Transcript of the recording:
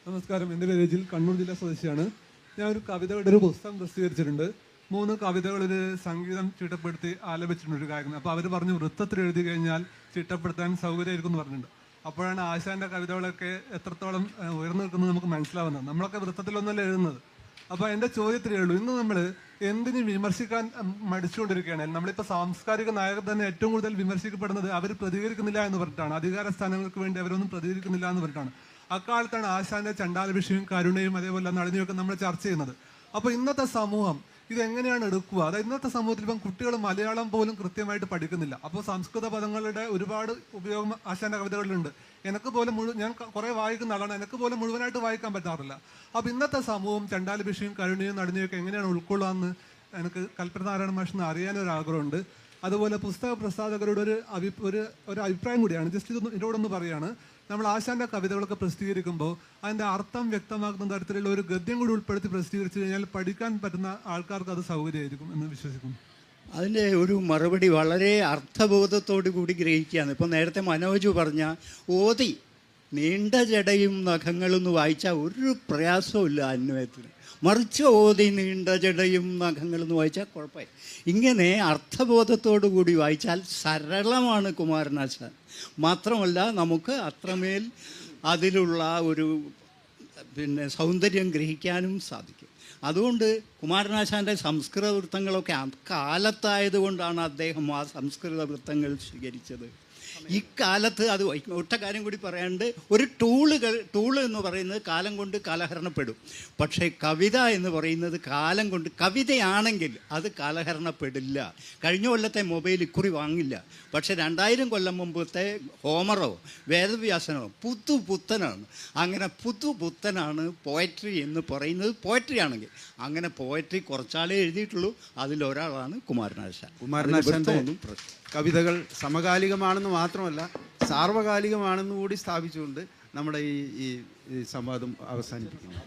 നമസ്കാരം, എൻ്റെ പേര് രജിൽ, കണ്ണൂർ ജില്ലാ സ്വദേശിയാണ്. ഞാൻ ഒരു കവിതകളുടെ ഒരു പുസ്തകം പ്രസിദ്ധീകരിച്ചിട്ടുണ്ട്. 3 കവിതകളൊരു സംഗീതം ചിട്ടപ്പെടുത്തി ആലപിച്ചിട്ടുണ്ട് ഒരു കാര്യം. അപ്പോൾ അവർ പറഞ്ഞു വൃത്തത്തിൽ എഴുതി കഴിഞ്ഞാൽ ചിട്ടപ്പെടുത്താൻ സൗകര്യമായിരിക്കും എന്ന് പറഞ്ഞിട്ടുണ്ട്. അപ്പോഴാണ് ആശാൻ്റെ കവിതകളൊക്കെ എത്രത്തോളം ഉയർന്നു നിൽക്കുന്നത് നമുക്ക് മനസ്സിലാവുന്നത്. നമ്മളൊക്കെ വൃത്തത്തിലൊന്നല്ല എഴുതുന്നത്. അപ്പോൾ എൻ്റെ ചോദ്യത്തിലേ ഉള്ളൂ, ഇന്ന് നമ്മൾ എന്തിനു വിമർശിക്കാൻ മടിച്ചുകൊണ്ടിരിക്കുകയാണ്? നമ്മളിപ്പോൾ സാംസ്കാരിക നായകർ തന്നെ ഏറ്റവും കൂടുതൽ വിമർശിക്കപ്പെടുന്നത് അവർ പ്രതികരിക്കുന്നില്ല എന്ന് പറഞ്ഞിട്ടാണ്. അധികാര സ്ഥാനങ്ങൾക്ക് വേണ്ടി അവരൊന്നും പ്രതികരിക്കുന്നില്ല എന്ന് പറഞ്ഞിട്ടാണ്. അക്കാലത്താണ് ആശാന്റെ ചണ്ടാലഭിഷയും കരുണയും അതേപോലെ നളിനിയൊക്കെ നമ്മൾ ചർച്ച ചെയ്യുന്നത്. അപ്പോൾ ഇന്നത്തെ സമൂഹം ഇതെങ്ങനെയാണ് എടുക്കുക? അതായത് ഇന്നത്തെ സമൂഹത്തിൽ ഇപ്പം കുട്ടികൾ മലയാളം പോലും കൃത്യമായിട്ട് പഠിക്കുന്നില്ല. അപ്പോൾ സംസ്കൃത പദങ്ങളുടെ ഒരുപാട് ഉപയോഗം ആശാന്റെ കവിതകളിലുണ്ട്. എനിക്ക് പോലും ഞാൻ കുറേ വായിക്കുന്ന ആളാണ്, എനിക്ക് പോലും മുഴുവനായിട്ട് വായിക്കാൻ പറ്റാറില്ല. അപ്പോൾ ഇന്നത്തെ സമൂഹം ചണ്ടാലഭിഷയും കരുണയും നളിനിയൊക്കെ എങ്ങനെയാണ് ഉൾക്കൊള്ളാമെന്ന് എനിക്ക് കൽപ്പനാരായണ മാഷിന് അറിയാനൊരാഗ്രഹമുണ്ട്. അതുപോലെ പുസ്തക പ്രസാധകരുടെ ഒരു അഭിപ്രായം കൂടിയാണ്. ജസ്റ്റ് ഇതിനോടൊന്ന് പറയുകയാണ്, നമ്മൾ ആശാന്റെ കവിതകളൊക്കെ പ്രസിദ്ധീകരിക്കുമ്പോൾ അതിൻ്റെ അർത്ഥം വ്യക്തമാക്കുന്ന തരത്തിലുള്ള ഒരു ഗദ്യം കൂടി ഉൾപ്പെടുത്തി പ്രസിദ്ധീകരിച്ചു കഴിഞ്ഞാൽ പഠിക്കാൻ പറ്റുന്ന ആൾക്കാർക്ക് അത് സൗകര്യമായിരിക്കും എന്ന് വിശ്വസിക്കുന്നു. അതിൻ്റെ ഒരു മറുപടി വളരെ അർത്ഥബോധത്തോടു കൂടി ഗ്രഹിക്കുകയാണ്. ഇപ്പം നേരത്തെ മനോജ് പറഞ്ഞ ഓതി നീണ്ട ജടയും നഖങ്ങളെന്ന് വായിച്ചാൽ ഒരു പ്രയാസവും അന്വയത്തിന്, മറിച്ച് ഓതി നീണ്ട ജടയും നഖങ്ങളെന്ന് വായിച്ചാൽ കുഴപ്പമായി. ഇങ്ങനെ അർത്ഥബോധത്തോടു കൂടി വായിച്ചാൽ സരളമാണ് കുമാരനാശാൻ. മാത്രമല്ല നമുക്ക് അത്രമേൽ അതിലുള്ള ഒരു സൗന്ദര്യം ഗ്രഹിക്കാനും സാധിക്കും. അതുകൊണ്ട് കുമാരനാശാൻ്റെ സംസ്കൃത വൃത്തങ്ങളൊക്കെ അക്കാലത്തായതുകൊണ്ടാണ് അദ്ദേഹം ആ സംസ്കൃത വൃത്തങ്ങൾ സ്വീകരിച്ചത്. ഇക്കാലത്ത് അത് ഒറ്റ കാര്യം കൂടി പറയാണ്ട്, ഒരു ടൂള് എന്ന് പറയുന്നത് കാലം കൊണ്ട് കാലഹരണപ്പെടും. പക്ഷേ കവിത എന്ന് പറയുന്നത് കാലം കൊണ്ട്, കവിതയാണെങ്കിൽ അത് കാലഹരണപ്പെടില്ല. കഴിഞ്ഞ കൊല്ലത്തെ മൊബൈൽ ഇക്കുറി വാങ്ങില്ല. പക്ഷേ 2000 കൊല്ലം മുമ്പത്തെ ഹോമറോ വേദവ്യാസനോ പുത്തനാണ്. അങ്ങനെ പുത്തനാണ് പോയട്രി എന്ന് പറയുന്നത്. പോയട്രി ആണെങ്കിൽ അങ്ങനെ പോയട്രി കുറച്ചാളേ എഴുതിയിട്ടുള്ളൂ. അതിലൊരാളാണ് കുമാരനാശാൻ. കുമാരനാശാൻ്റെ കവിതകൾ സമകാലികമാണെന്ന് മാത്രമല്ല സാർവകാലികമാണെന്ന് കൂടി സ്ഥാപിച്ചുകൊണ്ട് നമ്മുടെ ഈ സംവാദം അവസാനിപ്പിക്കുന്നു.